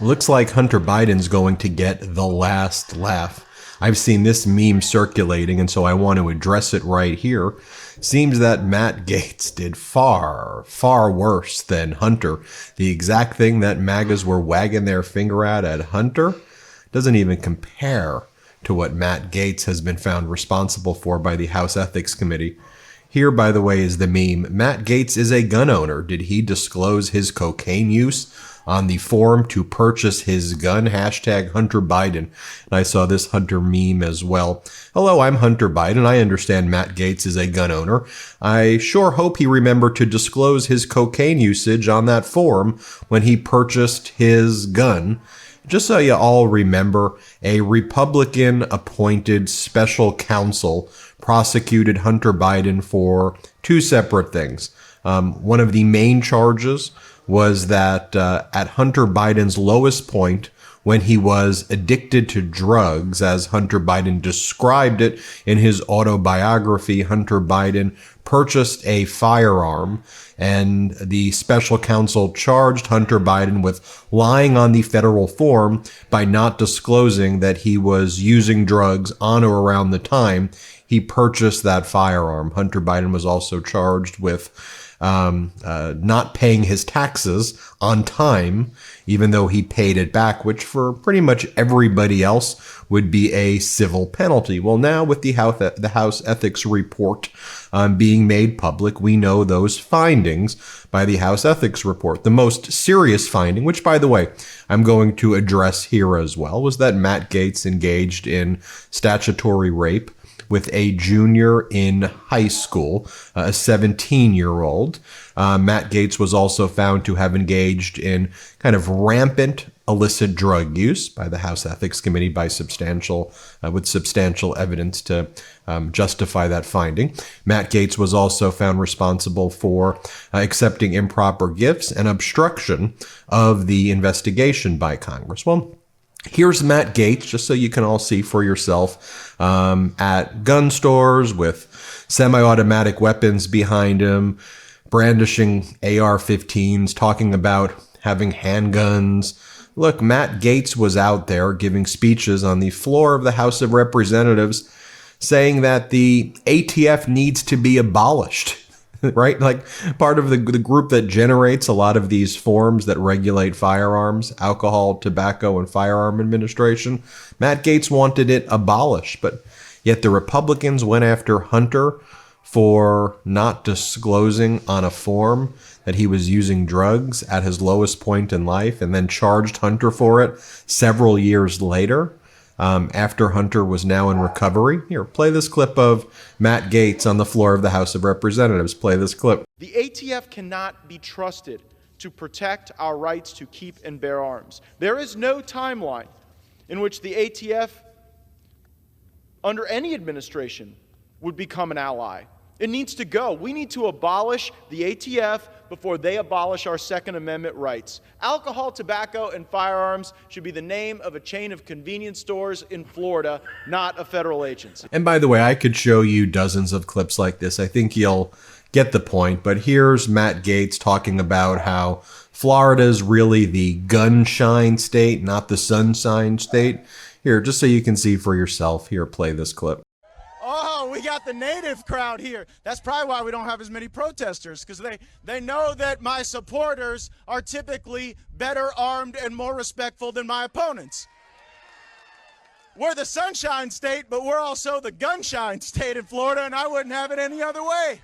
Looks like Hunter Biden's going to get the last laugh. I've seen this meme circulating, and so I want to address it right here. Seems that Matt Gaetz did far, far worse than Hunter. The exact thing that MAGAs were wagging their finger at Hunter doesn't even compare to what Matt Gaetz has been found responsible for by the House Ethics Committee. Here, by the way, is the meme. Matt Gaetz is a gun owner. Did he disclose his cocaine use on the form to purchase his gun? Hashtag Hunter Biden. And I saw this Hunter meme as well. Hello, I'm Hunter Biden. I understand Matt Gaetz is a gun owner. I sure hope he remembered to disclose his cocaine usage on that form when he purchased his gun. Just so you all remember, a Republican-appointed special counsel prosecuted Hunter Biden for two separate things. One of the main charges was that at Hunter Biden's lowest point, when he was addicted to drugs, as Hunter Biden described it in his autobiography, Hunter Biden purchased a firearm, and the special counsel charged Hunter Biden with lying on the federal form by not disclosing that he was using drugs on or around the time he purchased that firearm. Hunter Biden was also charged with not paying his taxes on time, even though he paid it back, which for pretty much everybody else would be a civil penalty. Well, now with the House Ethics Report being made public, we know those findings by the House Ethics Report. The most serious finding, which, by the way, I'm going to address here as well, was that Matt Gaetz engaged in statutory rape with a junior in high school, a 17-year-old. Matt Gaetz was also found to have engaged in kind of rampant illicit drug use by the House Ethics Committee with substantial evidence to justify that finding. Matt Gaetz was also found responsible for accepting improper gifts and obstruction of the investigation by Congress. Well, here's Matt Gaetz, just so you can all see for yourself, at gun stores with semi-automatic weapons behind him, brandishing AR-15s, talking about having handguns. Look, Matt Gaetz was out there giving speeches on the floor of the House of Representatives saying that the ATF needs to be abolished. Right? Like part of the group that generates a lot of these forms that regulate firearms, alcohol, tobacco, and firearm administration. Matt Gaetz wanted it abolished, but yet the Republicans went after Hunter for not disclosing on a form that he was using drugs at his lowest point in life, and then charged Hunter for it several years later. After Hunter was now in recovery. Here, play this clip of Matt Gaetz on the floor of the House of Representatives. Play this clip. The ATF cannot be trusted to protect our rights to keep and bear arms. There is no timeline in which the ATF, under any administration, would become an ally. It needs to go. We need to abolish the ATF before they abolish our Second Amendment rights. Alcohol, tobacco, and firearms should be the name of a chain of convenience stores in Florida, not a federal agency. And by the way, I could show you dozens of clips like this. I think you'll get the point. But here's Matt Gaetz talking about how Florida is really the gunshine state, not the sunshine state. Here, just so you can see for yourself. Here, play this clip. Oh, we got the native crowd here. That's probably why we don't have as many protesters, because they know that my supporters are typically better armed and more respectful than my opponents. We're the sunshine state, but we're also the gunshine state in Florida, and I wouldn't have it any other way.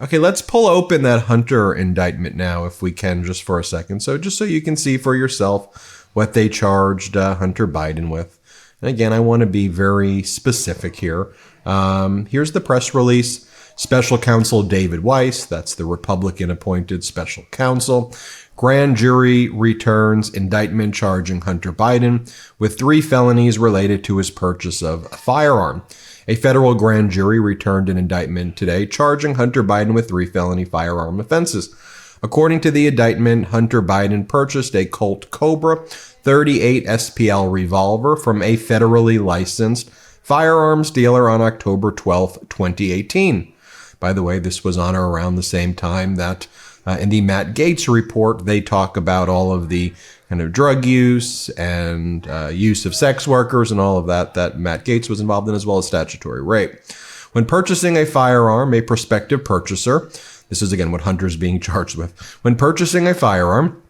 Okay, let's pull open that Hunter indictment now, if we can, just for a second. So just so you can see for yourself what they charged Hunter Biden with. And again, I want to be very specific here. Here's the press release. Special counsel David Weiss, that's the Republican-appointed special counsel. Grand jury returns indictment charging Hunter Biden with 3 felonies related to his purchase of a firearm. A federal grand jury returned an indictment today charging Hunter Biden with 3 felony firearm offenses. According to the indictment, Hunter Biden purchased a Colt Cobra 38 SPL revolver from a federally licensed firearms dealer on October 12, 2018. By the way, this was on or around the same time that In the Matt Gaetz report, they talk about all of the kind of drug use and use of sex workers and all of that Matt Gaetz was involved in, as well as statutory rape. When purchasing a firearm, a prospective purchaser, this is again what Hunter's being charged with. When purchasing a firearm,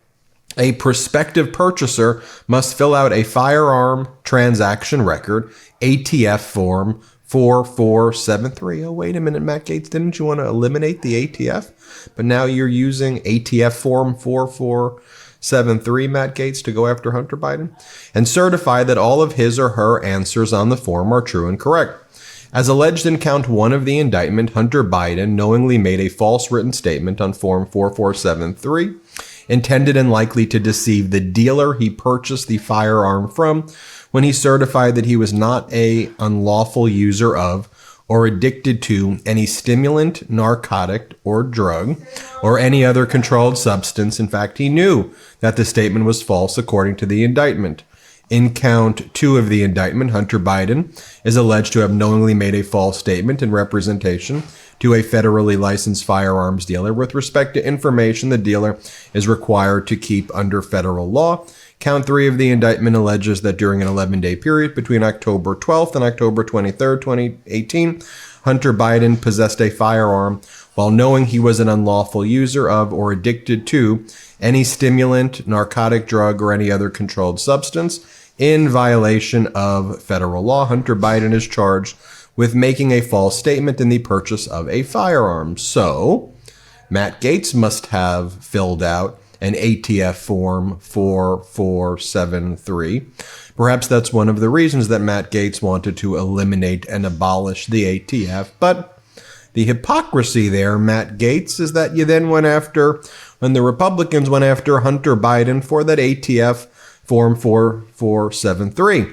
a prospective purchaser must fill out a firearm transaction record, ATF form 4473. Oh, wait a minute, Matt Gaetz, didn't you want to eliminate the ATF? But now you're using ATF form 4473, Matt Gaetz, to go after Hunter Biden? And certify that all of his or her answers on the form are true and correct. As alleged in count 1 of the indictment, Hunter Biden knowingly made a false written statement on form 4473, intended and likely to deceive the dealer he purchased the firearm from when he certified that he was not a unlawful user of or addicted to any stimulant, narcotic, or drug, or any other controlled substance. In fact, he knew that the statement was false according to the indictment. In count 2 of the indictment, Hunter Biden is alleged to have knowingly made a false statement in representation to a federally licensed firearms dealer with respect to information the dealer is required to keep under federal law. Count 3 of the indictment alleges that during an 11-day period between October 12th and October 23rd, 2018, Hunter Biden possessed a firearm while knowing he was an unlawful user of or addicted to any stimulant, narcotic, drug, or any other controlled substance. In violation of federal law, Hunter Biden is charged with making a false statement in the purchase of a firearm. So, Matt Gaetz must have filled out an ATF form 4473. Perhaps that's one of the reasons that Matt Gaetz wanted to eliminate and abolish the ATF. But the hypocrisy there, Matt Gaetz, is that you then when the Republicans went after Hunter Biden for that ATF form 4473.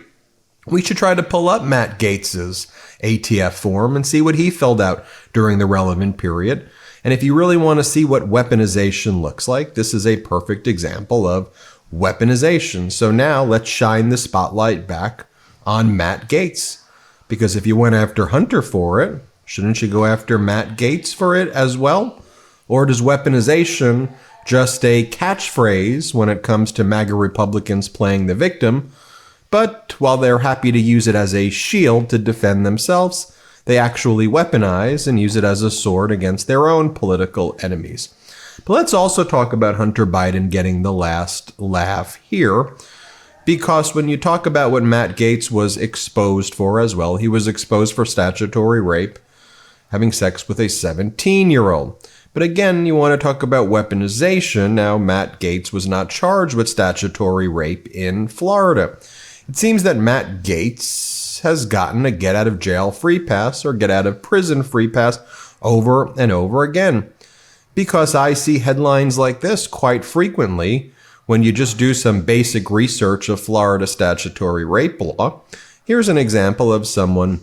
We should try to pull up Matt Gaetz's ATF form and see what he filled out during the relevant period. And if you really want to see what weaponization looks like, this is a perfect example of weaponization. So now let's shine the spotlight back on Matt Gaetz. Because if you went after Hunter for it, shouldn't you go after Matt Gaetz for it as well? Or does weaponization just a catchphrase when it comes to MAGA Republicans playing the victim, but while they're happy to use it as a shield to defend themselves, they actually weaponize and use it as a sword against their own political enemies. But let's also talk about Hunter Biden getting the last laugh here, because when you talk about what Matt Gaetz was exposed for as well, he was exposed for statutory rape, having sex with a 17-year-old. But again, you want to talk about weaponization. Now, Matt Gaetz was not charged with statutory rape in Florida. It seems that Matt Gaetz has gotten a get-out-of-jail free pass or get-out-of-prison free pass over and over again. Because I see headlines like this quite frequently when you just do some basic research of Florida statutory rape law. Here's an example of someone.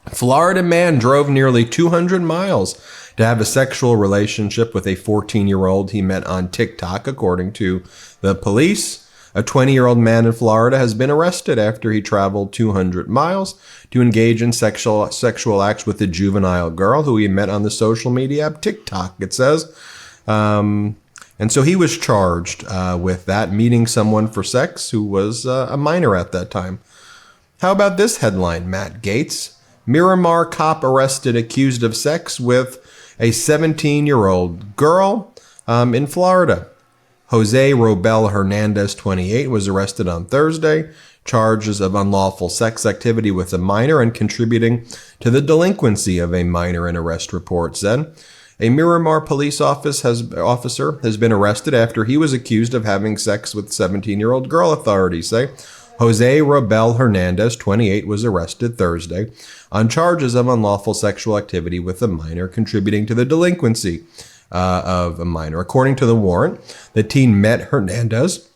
Florida man drove nearly 200 miles to have a sexual relationship with a 14-year-old he met on TikTok, according to the police. A 20-year-old man in Florida has been arrested after he traveled 200 miles to engage in sexual acts with a juvenile girl who he met on the social media app TikTok, it says. And so he was charged with that, meeting someone for sex who was a minor at that time. How about this headline, Matt Gaetz? Miramar cop arrested accused of sex with a 17-year-old girl in Florida. Jose Robel Hernandez, 28, was arrested on Thursday. Charges of unlawful sex activity with a minor and contributing to the delinquency of a minor, an arrest report said. A Miramar police officer has been arrested after he was accused of having sex with 17-year-old girl, authorities say. Jose Robel Hernandez, 28, was arrested Thursday on charges of unlawful sexual activity with a minor, contributing to the delinquency of a minor. According to the warrant, the teen met Hernandez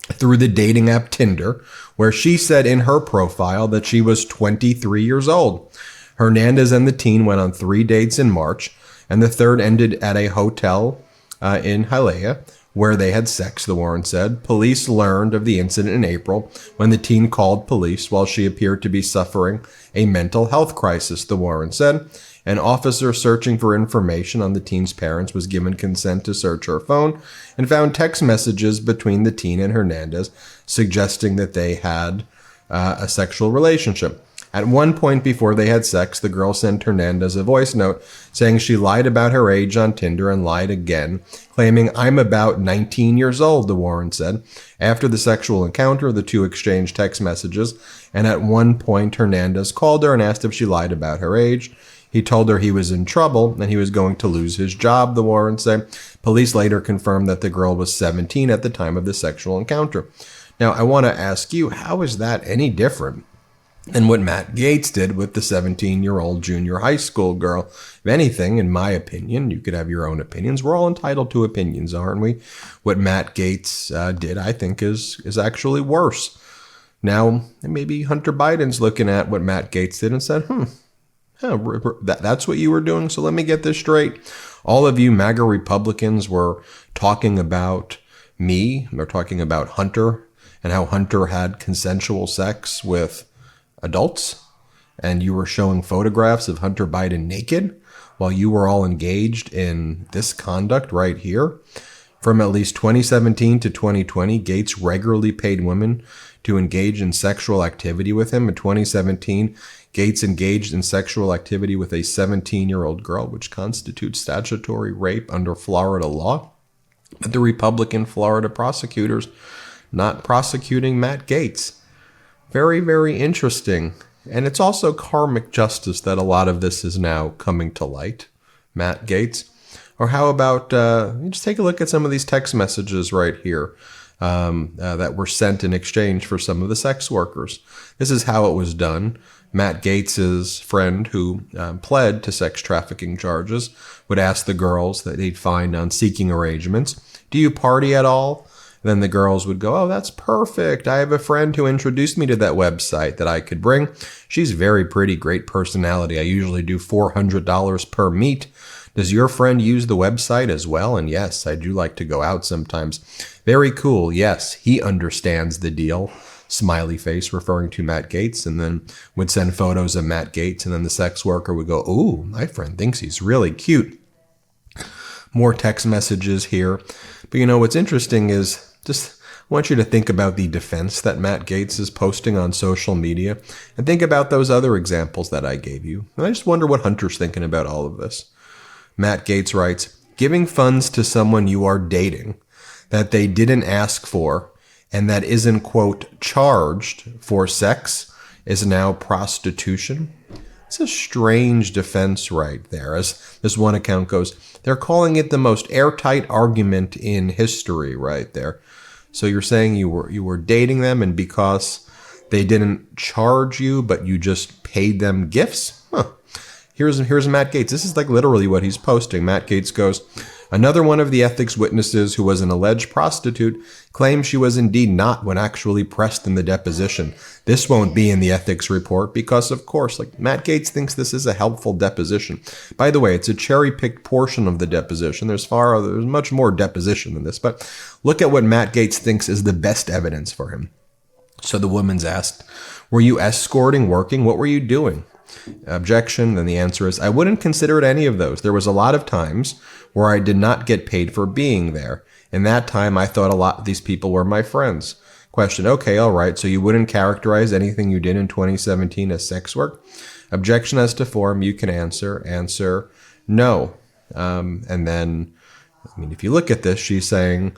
through the dating app Tinder, where she said in her profile that she was 23 years old. Hernandez and the teen went on 3 dates in March, and the third ended at a hotel in Hialeah, where they had sex, the warrant said. Police learned of the incident in April when the teen called police while she appeared to be suffering a mental health crisis, the warrant said. An officer searching for information on the teen's parents was given consent to search her phone and found text messages between the teen and Hernandez suggesting that they had a sexual relationship. At one point before they had sex, the girl sent Hernandez a voice note saying she lied about her age on Tinder and lied again, claiming, "I'm about 19 years old," the warrant said. After the sexual encounter, the two exchanged text messages, and at one point Hernandez called her and asked if she lied about her age. He told her he was in trouble and he was going to lose his job, the warrant said. Police later confirmed that the girl was 17 at the time of the sexual encounter. Now, I want to ask you, how is that any different than what Matt Gaetz did with the 17-year-old junior high school girl? If anything, in my opinion, you could have your own opinions. We're all entitled to opinions, aren't we? What Matt Gaetz did, I think, is actually worse. Now, maybe Hunter Biden's looking at what Matt Gaetz did and said, that's what you were doing? So let me get this straight. All of you MAGA Republicans were talking about me, or talking about Hunter, and how Hunter had consensual sex with adults, and you were showing photographs of Hunter Biden naked while you were all engaged in this conduct right here. From at least 2017 to 2020, Gaetz regularly paid women to engage in sexual activity with him. In 2017, Gaetz engaged in sexual activity with a 17-year-old girl, which constitutes statutory rape under Florida law. But the Republican Florida prosecutors not prosecuting Matt Gaetz. Very, very interesting. And it's also karmic justice that a lot of this is now coming to light. Matt Gaetz. Or how about, just take a look at some of these text messages right here that were sent in exchange for some of the sex workers. This is how it was done. Matt Gaetz's friend, who pled to sex trafficking charges, would ask the girls that he'd find on seeking arrangements, "Do you party at all?" Then the girls would go, "Oh, that's perfect. I have a friend who introduced me to that website that I could bring. She's very pretty, great personality. I usually do $400 per meet. Does your friend use the website as well? And yes, I do like to go out sometimes. Very cool. Yes, he understands the deal." Smiley face, referring to Matt Gaetz, and then would send photos of Matt Gaetz, and then the sex worker would go, "Ooh, my friend thinks he's really cute." More text messages here. But you know, what's interesting is just I want you to think about the defense that Matt Gaetz is posting on social media, and think about those other examples that I gave you. And I just wonder what Hunter's thinking about all of this. Matt Gaetz writes, "Giving funds to someone you are dating that they didn't ask for and that isn't, quote, charged for sex is now prostitution." It's a strange defense right there. As this one account goes, they're calling it the most airtight argument in history right there. So you're saying you were dating them, and because they didn't charge you, but you just paid them gifts? Here's Matt Gaetz. This is like literally what he's posting. Matt Gaetz goes, "Another one of the ethics witnesses who was an alleged prostitute claimed she was indeed not when actually pressed in the deposition. This won't be in the ethics report because, of course, Matt Gaetz thinks this is a helpful deposition. By the way, it's a cherry-picked portion of the deposition. There's much more deposition than this, but look at what Matt Gaetz thinks is the best evidence for him." So the woman's asked, "Were you escorting, working? What were you doing?" Objection. Then the answer is, "I wouldn't consider it any of those. There was a lot of times where I did not get paid for being there. In that time, I thought a lot of these people were my friends." Question. Okay, all right. So you wouldn't characterize anything you did in 2017 as sex work? Objection as to form. You can answer. Answer, no. And then, if you look at this, she's saying,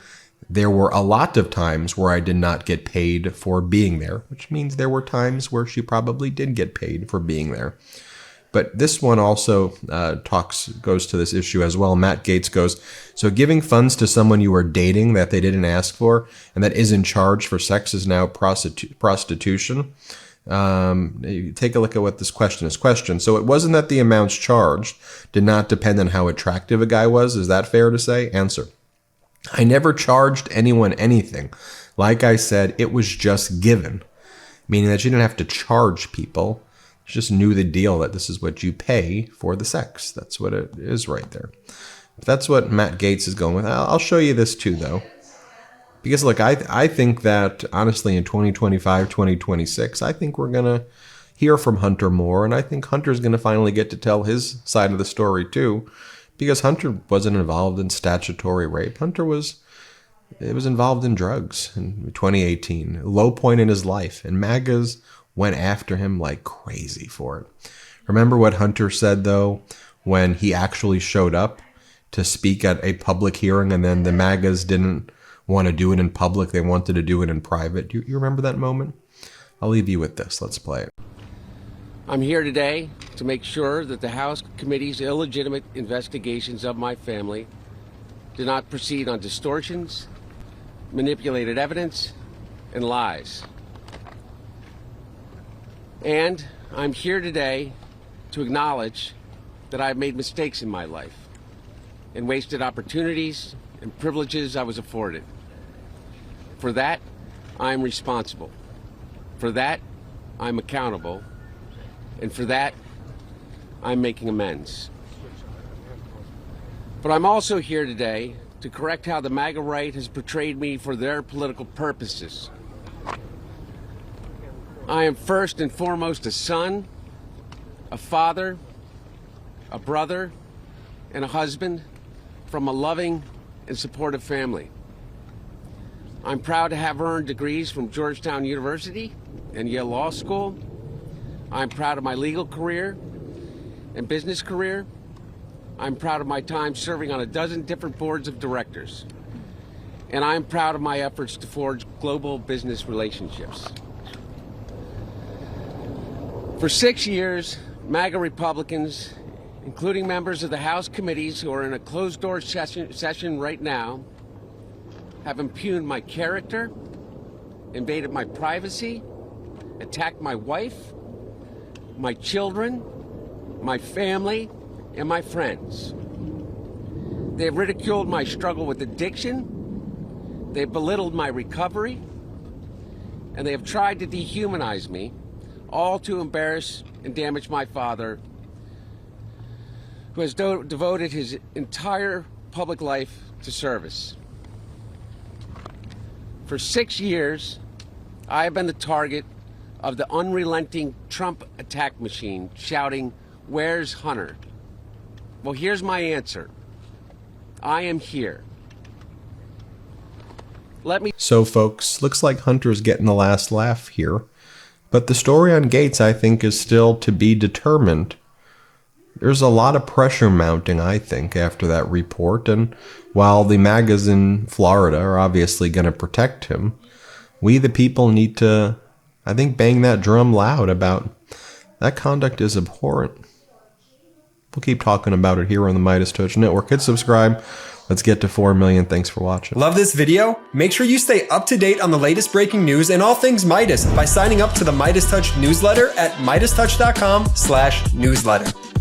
"There were a lot of times where I did not get paid for being there," which means there were times where she probably did get paid for being there. But this one also goes to this issue as well. Matt Gaetz goes, "So giving funds to someone you were dating that they didn't ask for and that isn't charged for sex is now prostitution." You take a look at what this question is. Question. So it wasn't that the amounts charged did not depend on how attractive a guy was. Is that fair to say? Answer. I never charged anyone anything. Like I said, it was just given, meaning that you didn't have to charge people. You just knew the deal that this is what you pay for the sex. That's what it is right there. That's what Matt Gaetz is going with. I'll show you this too, though. Because, look, I think that, honestly, in 2025, 2026, I think we're going to hear from Hunter more. And I think Hunter's going to finally get to tell his side of the story, too. Because Hunter wasn't involved in statutory rape. Hunter was involved in drugs in 2018. Low point in his life. And MAGAs went after him like crazy for it. Remember what Hunter said, though, when he actually showed up to speak at a public hearing, and then the MAGAs didn't want to do it in public. They wanted to do it in private. You remember that moment? I'll leave you with this. Let's play it. I'm here today to make sure that the House Committee's illegitimate investigations of my family do not proceed on distortions, manipulated evidence, and lies. And I'm here today to acknowledge that I've made mistakes in my life and wasted opportunities and privileges I was afforded. For that, I'm responsible. For that, I'm accountable. And for that, I'm making amends. But I'm also here today to correct how the MAGA right has portrayed me for their political purposes. I am first and foremost a son, a father, a brother, and a husband from a loving and supportive family. I'm proud to have earned degrees from Georgetown University and Yale Law School. I'm proud of my legal career and business career. I'm proud of my time serving on a dozen different boards of directors. And I'm proud of my efforts to forge global business relationships. For 6 years, MAGA Republicans, including members of the House committees who are in a closed-door session right now, have impugned my character, invaded my privacy, attacked my wife, my children, my family, and my friends. They have ridiculed my struggle with addiction, they have belittled my recovery, and they have tried to dehumanize me, all to embarrass and damage my father, who has devoted his entire public life to service. For 6 years, I have been the target of the unrelenting Trump attack machine, shouting, "Where's Hunter?" Well, here's my answer. I am here. So, folks, looks like Hunter's getting the last laugh here. But the story on Gaetz, I think, is still to be determined. There's a lot of pressure mounting, I think, after that report. And while the MAGAs in Florida are obviously going to protect him, we the people need to, I think, bang that drum loud about that conduct is abhorrent. We'll keep talking about it here on the MeidasTouch Network. Hit subscribe. Let's get to 4 million. Thanks for watching. Love this video? Make sure you stay up to date on the latest breaking news and all things Meidas by signing up to the MeidasTouch newsletter at MeidasTouch.com/newsletter.